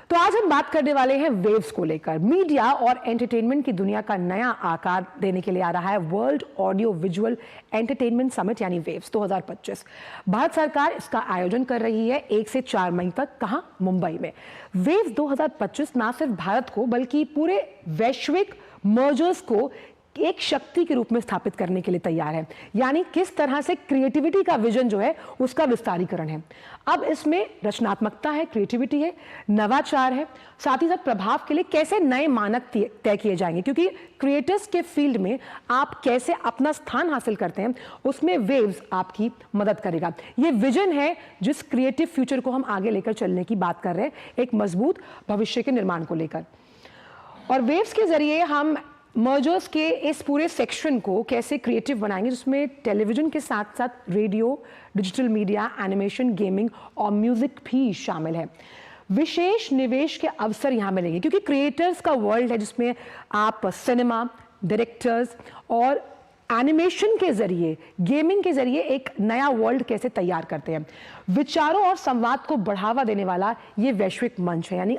तो आज हम बात करने वाले हैं वेव्स को लेकर। मीडिया और एंटरटेनमेंट की दुनिया का नया आकार देने के लिए आ रहा है world audio visual entertainment summit यानी वेव्स 2025। भारत सरकार इसका आयोजन कर रही है 1 से 4 मई तक। कहां? मुंबई में। वेव्स 2025 ना सिर्फ भारत को बल्कि पूरे वैश्विक मर्जर्स को एक शक्ति के रूप में स्थापित करने के लिए तैयार है। यानी किस तरह से क्रिएटिविटी का विजन जो है उसका विस्तारीकरण है। अब इसमें रचनात्मकता है, क्रिएटिविटी है, नवाचार है, साथ ही साथ प्रभाव के लिए कैसे नए मानक तय किए जाएंगे, क्योंकि क्रिएटर्स के फील्ड में आप कैसे अपना स्थान हासिल करते हैं उसमें वेव्स आपकी मदद करेगा। ये विजन है जिस क्रिएटिव फ्यूचर को हम आगे लेकर चलने की बात कर रहे हैं, एक मजबूत भविष्य के निर्माण को लेकर। और वेव्स के जरिए हम मर्जर्स के इस पूरे सेक्शन को कैसे क्रिएटिव बनाएंगे, जिसमें टेलीविजन के साथ साथ radio, digital media, animation, gaming और म्यूजिक भी शामिल है। विशेष निवेश के अवसर यहां मिलेंगे क्योंकि क्रिएटर्स का वर्ल्ड है जिसमें आप सिनेमा, डायरेक्टर्स और एनिमेशन के जरिए, गेमिंग के जरिए एक नया वर्ल्ड कैसे तैयार करते हैं। विचारों और संवाद को बढ़ावा देने वाला ये वैश्विक मंच है। यानी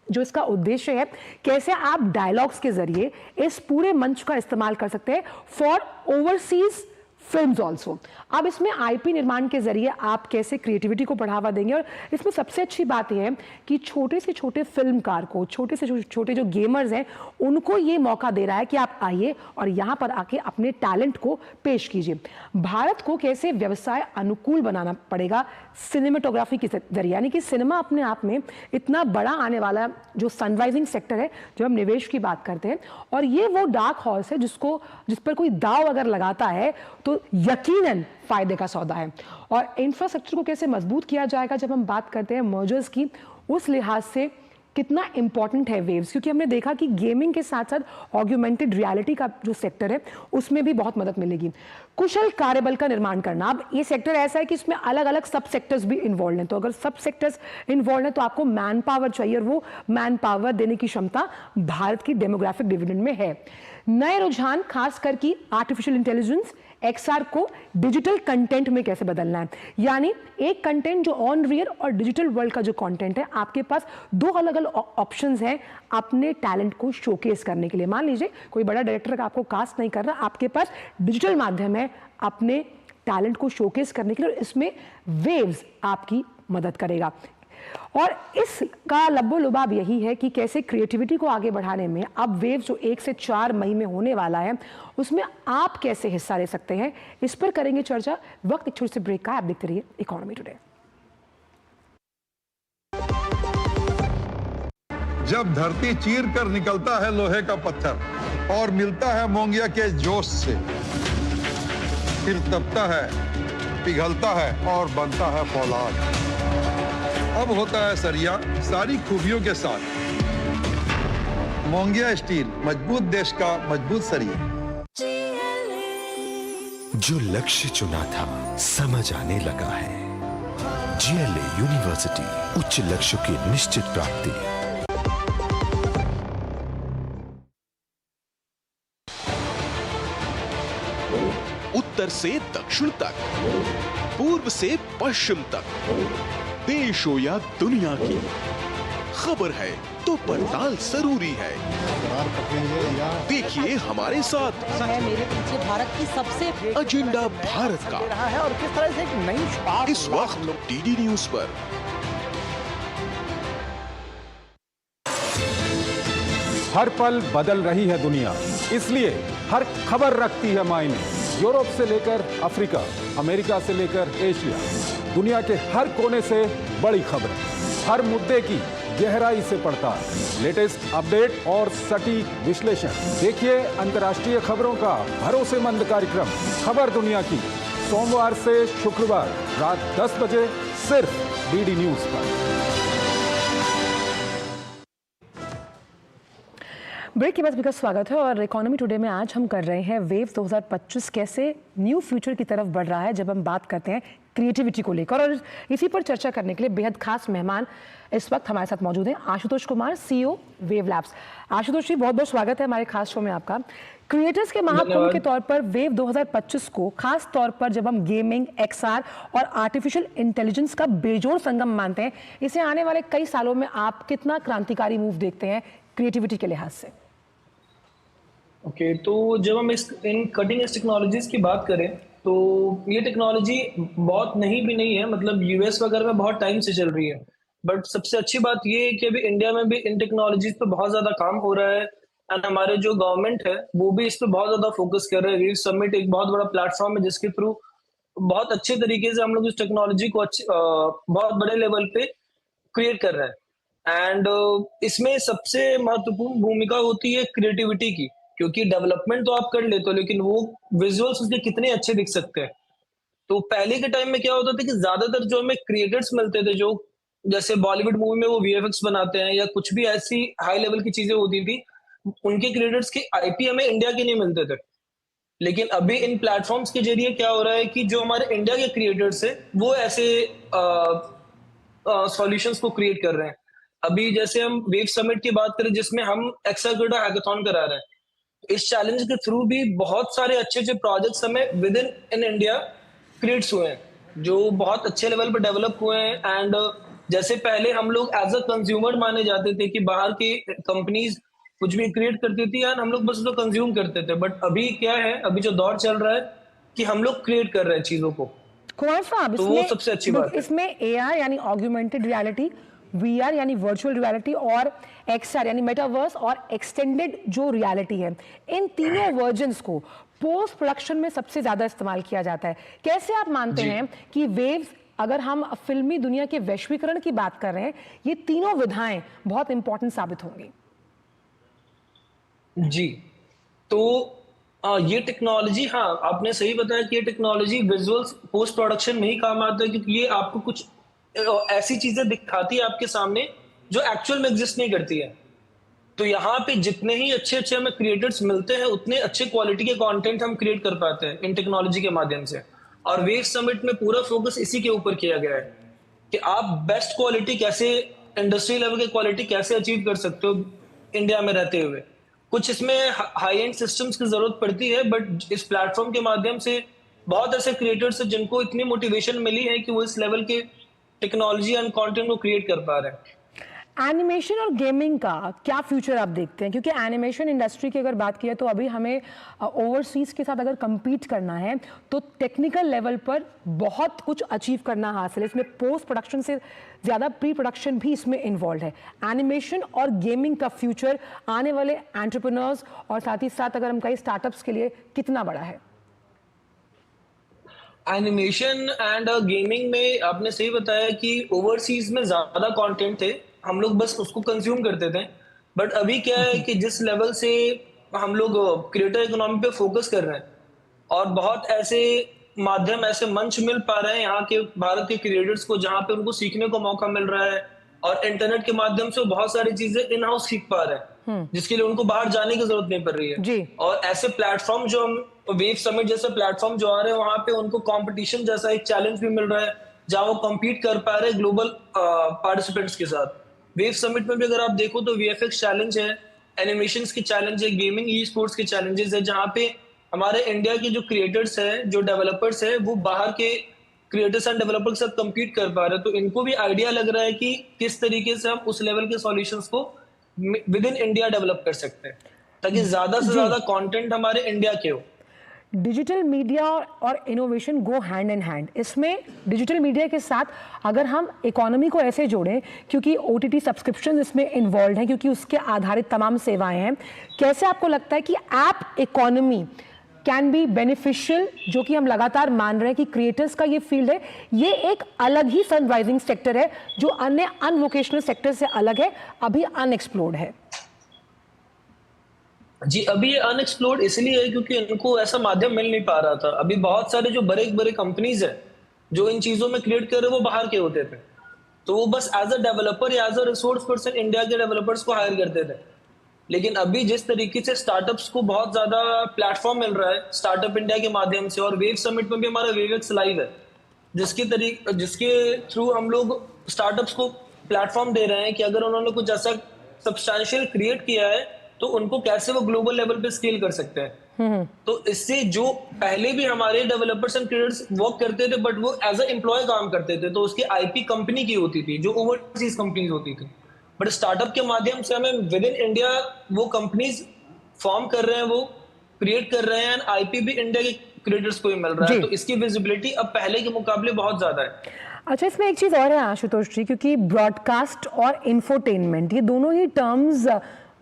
जो इसका उद्देश्य है, कैसे आप डायलॉग्स के जरिए इस पूरे मंच का इस्तेमाल कर सकते हैं फॉर ओवरसीज फिल्म्स ऑल्सो। अब इसमें आईपी निर्माण के जरिए आप कैसे क्रिएटिविटी को बढ़ावा देंगे। और इसमें सबसे अच्छी बात यह है कि छोटे से छोटे फिल्मकार को, छोटे से छोटे जो गेमर्स हैं, उनको ये मौका दे रहा है कि आप आइए और यहाँ पर आके अपने टैलेंट को पेश कीजिए। भारत को कैसे व्यवसाय अनुकूल बनाना पड़ेगा सिनेमेटोग्राफी के जरिए, यानी कि सिनेमा अपने आप में इतना बड़ा आने वाला जो सनराइजिंग सेक्टर है, जो हम निवेश की बात करते हैं, और ये वो डार्क हॉर्स है जिस पर कोई दाव अगर लगाता है तो यकीनन फायदे का सौदा है। और इंफ्रास्ट्रक्चर को कैसे मजबूत किया जाएगा, जब हम बात करते हैं मर्जर्स की, उस लिहाज से कितना इंपॉर्टेंट है वेव्स, क्योंकि हमने देखा कि गेमिंग के साथ साथ ऑग्यूमेंटेड रियलिटी का जो सेक्टर है उसमें भी बहुत मदद मिलेगी। कुशल कार्यबल का निर्माण करना, अब ये सेक्टर ऐसा है कि इसमें अलग अलग सब सेक्टर्स भी इन्वॉल्व हैं, तो अगर सब सेक्टर्स इन्वॉल्व हैं तो आपको मैन पावर चाहिए, और वो मैन पावर देने की क्षमता भारत की डेमोग्राफिक डिविडेंड में है। नए रुझान खासकर की आर्टिफिशियल इंटेलिजेंस, एक्सआर को डिजिटल कंटेंट में कैसे बदलना है, यानी एक कंटेंट जो ऑन रियल और डिजिटल वर्ल्ड का जो कंटेंट है, आपके पास दो अलग अलग ऑप्शंस हैं अपने टैलेंट को शोकेस करने के लिए। मान लीजिए कोई बड़ा डायरेक्टर आपको कास्ट नहीं कर रहा, आपके पास डिजिटल माध्यम है अपने टैलेंट को शोकेस करने के लिए, और इसमें वेव्स आपकी मदद करेगा। और इसका लब्बो लुबाब यही है कि कैसे क्रिएटिविटी को आगे बढ़ाने में अब वेव्स जो 1 से 4 मई में होने वाला है उसमें आप कैसे हिस्सा ले सकते हैं, इस पर करेंगे चर्चा। वक्त एक छोटे से ब्रेक का, आप देखते रहिए इकोनॉमी टुडे। जब धरती चीर कर निकलता है लोहे का पत्थर और मिलता है मोंगिया के जोश से, फिर तपता है, पिघलता है और बनता है फौलाद। अब होता है सरिया सारी खूबियों के साथ। मोंगिया स्टील, मजबूत देश का मजबूत सरिया। जो लक्ष्य चुना था समझ आने लगा है। जीएलए यूनिवर्सिटी, उच्च लक्ष्य की निश्चित प्राप्ति। उत्तर से दक्षिण तक, पूर्व से पश्चिम तक, देश हो या दुनिया की खबर है तो पड़ताल जरूरी है। देखिए हमारे साथ मेरे पीछे भारत की सबसे एजेंडा भारत का है और किस तरह से एक नई शुरुआत इस वक्त डीडी न्यूज पर। हर पल बदल रही है दुनिया, इसलिए हर खबर रखती है मायने। यूरोप से लेकर अफ्रीका, अमेरिका से लेकर एशिया, दुनिया के हर कोने से बड़ी खबरें, हर मुद्दे की गहराई से पड़ताल, लेटेस्ट अपडेट और सटीक विश्लेषण। देखिए अंतर्राष्ट्रीय खबरों का भरोसेमंद कार्यक्रम खबर दुनिया की, सोमवार से शुक्रवार रात 10 बजे सिर्फ डीडी न्यूज पर। ब्रेक के बाद आपका स्वागत है और इकोनॉमी टुडे में आज हम कर रहे हैं वेव 2025 कैसे न्यू फ्यूचर की तरफ बढ़ रहा है जब हम बात करते हैं क्रिएटिविटी को लेकर। और इसी पर चर्चा करने के लिए बेहद खास मेहमान इस वक्त हमारे साथ मौजूद हैं, Ashutosh Kumar, CEO Wave Labs. Ashutosh ji, बहुत बहुत स्वागत है हमारे खास शो में आपका। क्रिएटर्स के महाकुंभ के तौर पर वेव 2025 को खास तौर पर जब हम गेमिंग, XR और आर्टिफिशियल इंटेलिजेंस का बेजोड़ संगम मानते हैं, इसे आने वाले कई सालों में आप कितना क्रांतिकारी मूव देखते हैं क्रिएटिविटी के लिहाज से? तो जब हम इन कटिंग एज टेक्नोलॉजीज की बात करें तो ये टेक्नोलॉजी बहुत नहीं है, मतलब यूएस वगैरह में बहुत टाइम से चल रही है। बट सबसे अच्छी बात ये है कि अभी इंडिया में भी इन टेक्नोलॉजीज पे बहुत ज्यादा काम हो रहा है एंड हमारे जो गवर्नमेंट है वो भी इस पे बहुत ज्यादा फोकस कर रहे हैं। वेव समिट एक बहुत बड़ा प्लेटफॉर्म है जिसके थ्रू बहुत अच्छे तरीके से हम लोग इस टेक्नोलॉजी को बहुत बड़े लेवल पे क्रिएट कर रहे हैं। एंड इसमें सबसे महत्वपूर्ण भूमिका होती है क्रिएटिविटी की, क्योंकि डेवलपमेंट तो आप कर लेते हो लेकिन वो विजुअल्स उसके कितने अच्छे दिख सकते हैं। तो पहले के टाइम में क्या होता था कि ज्यादातर जो हमें क्रिएटर्स मिलते थे, जो जैसे बॉलीवुड मूवी में वो VFX बनाते हैं या कुछ भी ऐसी हाई लेवल की चीजें होती थी, उनके क्रिएटर्स के IP हमें इंडिया के नहीं मिलते थे। लेकिन अभी इन प्लेटफॉर्म्स के जरिए क्या हो रहा है कि जो हमारे इंडिया के क्रिएटर्स है वो ऐसे सॉल्यूशंस को क्रिएट कर रहे हैं। अभी जैसे हम वेव समिट की बात करें जिसमें हम एक्साइटेड हैकाथॉन करा रहे हैं, इस चैलेंज के थ्रू भी बहुत सारे अच्छे प्रोजेक्ट्स हमें विद इन इंडिया क्रिएट्स हुए हैं जो बहुत अच्छे लेवल पर डेवलप हुए हैं। एंड जैसे पहले हम लोग एज अ कंज्यूमर माने जाते थे कि बाहर की कंपनीज कुछ भी क्रिएट करती थी एंड हम लोग बस उसको कंज्यूम करते थे। बट अभी क्या है, अभी जो दौर चल रहा है कि हम लोग क्रिएट कर रहे हैं चीजों को। कुमार साहब, तो वो सबसे अच्छी बात है। इसमें AR यानी ऑग्यूमेंटेड रियलिटी, VR यानी वर्चुअल रियलिटी और XR यानी मेटावर्स और एक्सटेंडेड जो रियलिटी है, इन तीनों वर्जन्स को पोस्ट प्रोडक्शन में सबसे ज्यादा इस्तेमाल किया जाता है। कैसे आप मानते हैं कि वेव्स, अगर हम फिल्मी दुनिया के वैश्वीकरण की बात कर रहे हैं, ये तीनों विधाएं बहुत इंपॉर्टेंट साबित होंगी? जी, तो ये टेक्नोलॉजी, हाँ आपने सही बताया कि ये टेक्नोलॉजी विजुअल्स पोस्ट प्रोडक्शन में ही काम आता है, क्योंकि ये आपको कुछ ऐसी चीजें दिखाती है आपके सामने जो एक्चुअल में एग्जिस्ट नहीं करती है। तो यहाँ पे जितने ही अच्छे हमें क्रिएटर्स मिलते हैं उतने अच्छे क्वालिटी के कंटेंट हम क्रिएट कर पाते हैं इन टेक्नोलॉजी के माध्यम से। और वेव समिट में पूरा फोकस इसी के ऊपर किया गया है कि आप बेस्ट क्वालिटी कैसे, इंडस्ट्री लेवल की क्वालिटी कैसे अचीव कर सकते हो इंडिया में रहते हुए। कुछ इसमें हाई एंड सिस्टम्स की जरूरत पड़ती है, बट इस प्लेटफॉर्म के माध्यम से बहुत ऐसे क्रिएटर्स हैं जिनको इतनी मोटिवेशन मिली है कि वो इस लेवल के टेक्नोलॉजी एंड कंटेंट को क्रिएट कर पा रहे हैं। एनिमेशन और गेमिंग का क्या फ्यूचर आप देखते हैं? क्योंकि एनिमेशन इंडस्ट्री की अगर बात की तो अभी हमें ओवरसीज के साथ अगर compete करना है तो टेक्निकल लेवल पर बहुत कुछ अचीव करना हासिल है। इसमें पोस्ट प्रोडक्शन से ज़्यादा प्री प्रोडक्शन भी इसमें इन्वॉल्व है। एनिमेशन और गेमिंग का फ्यूचर आने वाले एंटरप्रेन्योर्स और साथ ही साथ अगर हम कहीं स्टार्टअप्स के लिए कितना बड़ा है? एनिमेशन एंड गेमिंग में आपने सही बताया कि ओवरसीज में ज्यादा कंटेंट थे, हम लोग बस उसको कंज्यूम करते थे। बट अभी क्या है कि जिस लेवल से हम लोग क्रिएटर इकोनॉमी पे फोकस कर रहे हैं और बहुत ऐसे माध्यम, ऐसे मंच मिल पा रहे हैं यहाँ के भारत के क्रिएटर्स को जहाँ पे उनको सीखने को मौका मिल रहा है और इंटरनेट के माध्यम से बहुत सारी चीजें इन हाउस सीख पा रहे हैं जिसके लिए उनको बाहर जाने की जरूरत नहीं पड़ रही है। और ऐसे प्लेटफॉर्म जो हम वेव समिट जैसे प्लेटफॉर्म जो आ रहे हैं वहां पे उनको कंपटीशन जैसा एक चैलेंज भी मिल रहा है जहां वो कम्पीट कर पा रहे हैं ग्लोबल पार्टिसिपेंट्स के साथ। वेव समिट में भी अगर आप देखो तो VFX चैलेंज है, एनिमेशंस की चैलेंज है, गेमिंग ई स्पोर्ट्स के चैलेंजेस है, जहाँ पे हमारे इंडिया के जो क्रिएटर्स हैं, जो डेवलपर्स हैं, वो बाहर के क्रिएटर्स एंड डेवलपर्स के साथ कम्पीट कर पा रहे हैं। तो इनको भी आइडिया लग रहा है कि किस तरीके से हम उस लेवल के सॉल्यूशंस को विद इन इंडिया डेवलप कर सकते हैं ताकि ज्यादा से ज्यादा कंटेंट हमारे इंडिया के हो। डिजिटल मीडिया और innovation go hand in hand. इसमें डिजिटल मीडिया के साथ अगर हम इकोनॉमी को ऐसे जोड़ें, क्योंकि OTT सब्सक्रिप्शन इसमें इन्वॉल्व हैं, क्योंकि उसके आधारित तमाम सेवाएं हैं, कैसे आपको लगता है कि app economy can be beneficial, जो कि हम लगातार मान रहे हैं कि क्रिएटर्स का ये फील्ड है, ये एक अलग ही सनराइजिंग सेक्टर है जो अन्य अनवोकेशनल सेक्टर से अलग है, अभी अनएक्सप्लोर्ड है? जी, अभी ये अनएक्सप्लोर्ड इसलिए है क्योंकि इनको ऐसा माध्यम मिल नहीं पा रहा था। अभी बहुत सारे जो बड़े कंपनीज है जो इन चीजों में क्रिएट कर रहे वो बाहर के होते थे, तो वो बस एज अ डेवलपर या as a resource person India के डेवलपर्स को हायर करते थे। लेकिन अभी जिस तरीके से स्टार्टअप्स को बहुत ज्यादा प्लेटफॉर्म मिल रहा है स्टार्टअप इंडिया के माध्यम से, और वेव समिट में भी हमारा वेवेक्स लाइव है, जिसके थ्रू हम लोग स्टार्टअप्स को प्लेटफॉर्म दे रहे हैं कि अगर उन्होंने कुछ ऐसा सब्सटैंशियल क्रिएट किया है तो उनको कैसे वो ग्लोबल लेवल पे स्केल कर सकते हैं। तो इससे जो पहले भी हमारे डेवलपर्स एंड क्रिएटर्स वर्क करते थे बट वो एज अ एम्प्लॉय काम करते थे, तो उसकी आईपी कंपनी की होती थी जो ओवरसीज कंपनीज होती थी, बट स्टार्टअप के माध्यम से हमें विद इन इंडिया वो कंपनीज फॉर्म कर रहे हैं, वो क्रिएट कर रहे हैं, एंड आईपी भी इंडिया के क्रिएटर्स को ही मिल रहा है, तो इसकी विजिबिलिटी अब पहले के मुकाबले बहुत ज्यादा है। अच्छा, इसमें एक चीज़ और है आशुतोष जी, क्योंकि ब्रॉडकास्ट और इंफोटेनमेंट ये दोनों ही टर्म्स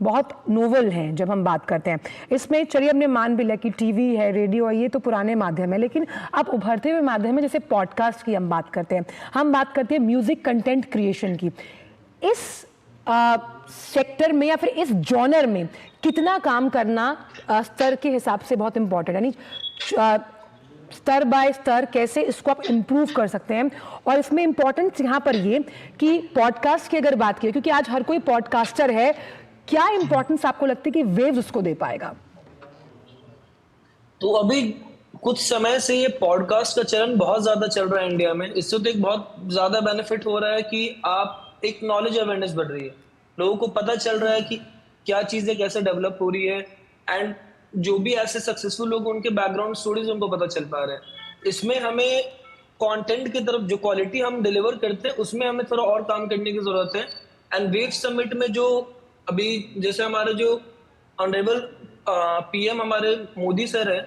बहुत नोवेल हैं जब हम बात करते हैं। इसमें चलिए हमने मान भी लिया कि टीवी है, रेडियो है, ये तो पुराने माध्यम है, लेकिन अब उभरते हुए माध्यम है, जैसे पॉडकास्ट की हम बात करते हैं, हम बात करते हैं म्यूजिक कंटेंट क्रिएशन की। इस सेक्टर में या फिर इस जॉनर में कितना काम करना स्तर के हिसाब से बहुत इंपॉर्टेंट है, यानी स्तर बाय स्तर कैसे इसको आप इम्प्रूव कर सकते हैं। और इसमें इंपॉर्टेंस यहाँ पर ये कि पॉडकास्ट की अगर बात की, क्योंकि आज हर कोई पॉडकास्टर है, क्या इंपॉर्टेंस आपको लगती है कि वेव्स उसको दे पाएगा? तो अभी कुछ समय से ये पॉडकास्ट का चलन बहुत ज्यादा चल रहा है इंडिया में। इससे तो एक बहुत ज्यादा बेनिफिट हो रहा है कि आप एक नॉलेज अवेयरनेस बढ़ रही है, लोगों को पता चल रहा है कि क्या चीजें कैसे डेवलप हो रही है, एंड जो भी ऐसे सक्सेसफुल लोग उनके बैकग्राउंड स्टोरीज उनको पता चल पा रहे हैं। इसमें हमें कंटेंट की तरफ जो क्वालिटी हम डिलीवर करते हैं उसमें हमें थोड़ा और काम करने की जरूरत है। एंड वेव समिट में जो अभी जैसे हमारे जो ऑनरेबल पीएम हमारे मोदी सर है,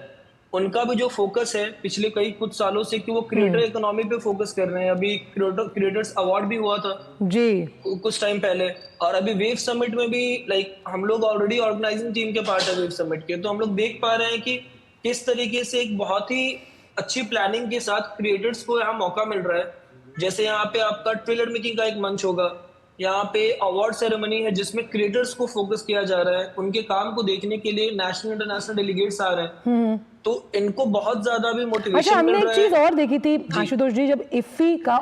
उनका भी जो फोकस है पिछले कुछ सालों से कि वो क्रिएटर इकोनॉमी पे फोकस कर रहे हैं। अभी क्रिएटर्स अवार्ड भी हुआ था जी कुछ टाइम पहले, और अभी वेव समिट में भी हम लोग ऑलरेडी ऑर्गेनाइजिंग टीम के पार्ट है वेव समिट के, तो हम लोग देख पा रहे हैं कि किस तरीके से एक बहुत ही अच्छी प्लानिंग के साथ क्रिएटर्स को यहाँ मौका मिल रहा है। जैसे यहाँ पे आपका ट्रेलर मेकिंग का एक मंच होगा, यहाँ पे अवार्ड सेरेमनी है जिसमें क्रिएटर्स को फोकस किया जा रहा है, उनके काम को देखने के लिए नेशनल इंटरनेशनल डेलीगेट्स आ रहे हैं, तो इनको बहुत ज्यादा भी मोटिवेशन अच्छा, हमने मिल एक रहा है। चीज और देखी थी आशुतोष जी, जब इफ्फी का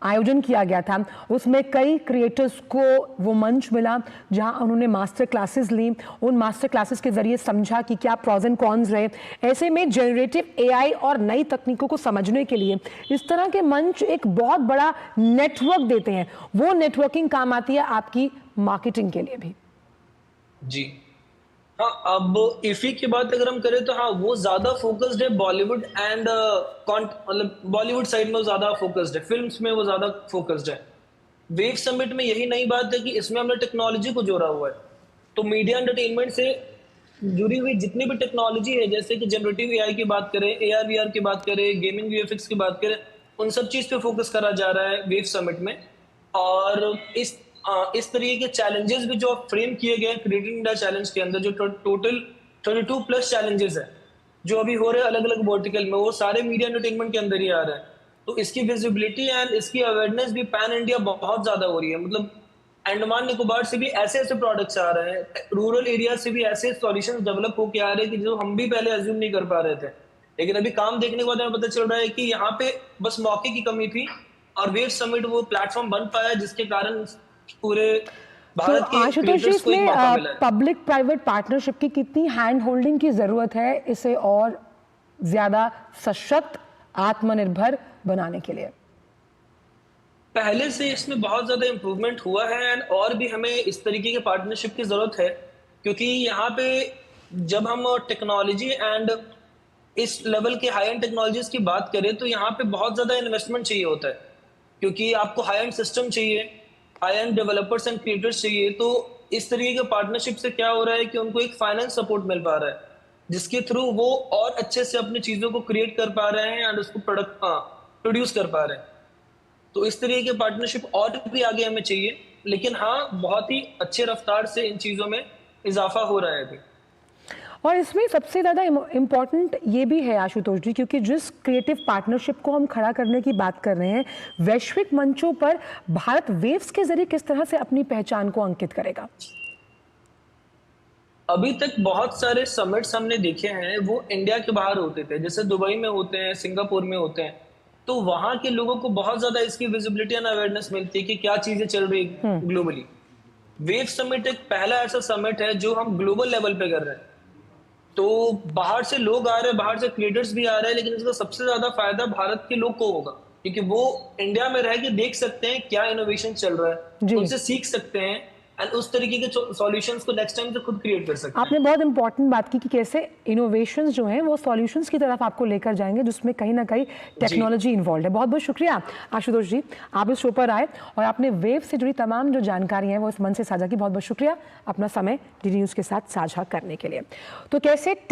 आयोजन किया गया था, उसमें कई क्रिएटर्स को वो मंच मिला जहां उन्होंने मास्टर क्लासेस ली, उन मास्टर क्लासेस के जरिए समझा कि क्या प्रॉज एंड कॉन्स रहे। ऐसे में जनरेटिव एआई और नई तकनीकों को समझने के लिए इस तरह के मंच एक बहुत बड़ा नेटवर्क देते हैं, वो नेटवर्किंग काम आती है आपकी मार्केटिंग के लिए भी। जी हाँ, अब इफी की बात अगर हम करें तो हाँ, वो ज्यादा फोकस्ड है बॉलीवुड एंड मतलब बॉलीवुड साइड में वो ज्यादा फोकस्ड है, फिल्म्स में वो ज्यादा फोकस्ड है। वेव समिट में यही नई बात है कि इसमें हमने टेक्नोलॉजी को जोड़ा हुआ है, तो मीडिया एंटरटेनमेंट से जुड़ी हुई जितनी भी टेक्नोलॉजी है, जैसे कि जनरेटिव एआई की बात करें, एआर वीआर की बात करें, गेमिंग वीएफएक्स की बात करें, उन सब चीज पे फोकस करा जा रहा है वेव समिट में। और इस तरीके के चैलेंजेस भी जो फ्रेम किए गए क्रिएटिंग इंडिया चैलेंज के अंदर, जो टोटल 32+ चैलेंजेस है जो अभी हो रहे हैं अलग अलग वर्टिकल में, वो सारे मीडिया एंटरटेनमेंट के अंदर ही आ रहे हैं। तो इसकी विजिबिलिटी एंड इसकी अवेयरनेस भी पैन इंडिया बहुत ज्यादा हो रही है। मतलब अंडमान निकोबार से भी ऐसे ऐसे प्रोडक्ट्स आ रहे हैं, रूरल एरिया से भी ऐसे सॉल्यूशंस डेवलप होके आ रहे हैं कि जो हम भी पहले अज्यूम नहीं कर पा रहे थे, लेकिन अभी काम देखने के बाद हमें पता चल रहा है कि यहाँ पे बस मौके की कमी थी और वेव समिट वो प्लेटफॉर्म बन पाया जिसके कारण पूरे भारत तो के आशुतोष जी, क्रिएटर्स को एक मौका मिला इसमें है। पब्लिक प्राइवेट पार्टनरशिप की कितनी हैंड होल्डिंग की जरूरत है इसे और ज्यादा सशक्त आत्मनिर्भर बनाने के लिए? पहले से इसमें बहुत ज्यादा इंप्रूवमेंट हुआ है एंड और भी हमें इस तरीके के पार्टनरशिप की जरूरत है, क्योंकि यहाँ पे जब हम टेक्नोलॉजी एंड इस लेवल के हाई एंड टेक्नोलॉजीज की बात करें तो यहाँ पे बहुत ज्यादा इन्वेस्टमेंट चाहिए होता है, क्योंकि आपको हाई एंड सिस्टम चाहिए, high and developers and creators चाहिए। तो इस तरीके के पार्टनरशिप से क्या हो रहा है कि उनको एक फाइनेंस सपोर्ट मिल पा रहा है, जिसके थ्रू वो और अच्छे से अपनी चीजों को क्रिएट कर पा रहे हैं एंड उसको प्रोड्यूस कर पा रहे हैं। तो इस तरीके के पार्टनरशिप और भी आगे हमें चाहिए, लेकिन हाँ, बहुत ही अच्छे रफ्तार से इन चीजों में इजाफा हो रहा है अभी। और इसमें सबसे ज़्यादा इम्पॉर्टेंट ये भी है आशुतोष जी, क्योंकि जिस क्रिएटिव पार्टनरशिप को हम खड़ा करने की बात कर रहे हैं, वैश्विक मंचों पर भारत वेव्स के जरिए किस तरह से अपनी पहचान को अंकित करेगा? अभी तक बहुत सारे समिट्स हमने देखे हैं वो इंडिया के बाहर होते थे, जैसे दुबई में होते हैं, सिंगापुर में होते हैं, तो वहां के लोगों को बहुत ज्यादा इसकी विजिबिलिटी एंड अवेयरनेस मिलती है कि क्या चीजें चल रही है ग्लोबली। वेव समिट एक पहला ऐसा समिट है जो हम ग्लोबल लेवल पे कर रहे हैं। तो बाहर से लोग आ रहे हैं, बाहर से क्रिएटर्स भी आ रहे हैं, लेकिन इसका सबसे ज्यादा फायदा भारत के लोग को होगा, क्योंकि वो इंडिया में रह के देख सकते हैं क्या इनोवेशन चल रहा जी। है, उनसे सीख सकते हैं एंड उस तरीके के सॉल्यूशंस को नेक्स्ट टाइम से खुद क्रिएट कर सकते हैं। आपने बहुत इंपॉर्टेंट बात की कि कैसे इनोवेशंस जो हैं वो सॉल्यूशंस की तरफ आपको लेकर जाएंगे, जिसमें कहीं ना कहीं टेक्नोलॉजी इन्वॉल्व है। बहुत बहुत शुक्रिया आशुतोष जी, आप इस शो पर आए और आपने वेव से जुड़ी तमाम जो जानकारी है वो इस मन से साझा की। बहुत बहुत शुक्रिया अपना समय डीडी न्यूज़ के साथ साझा करने के लिए। तो कैसे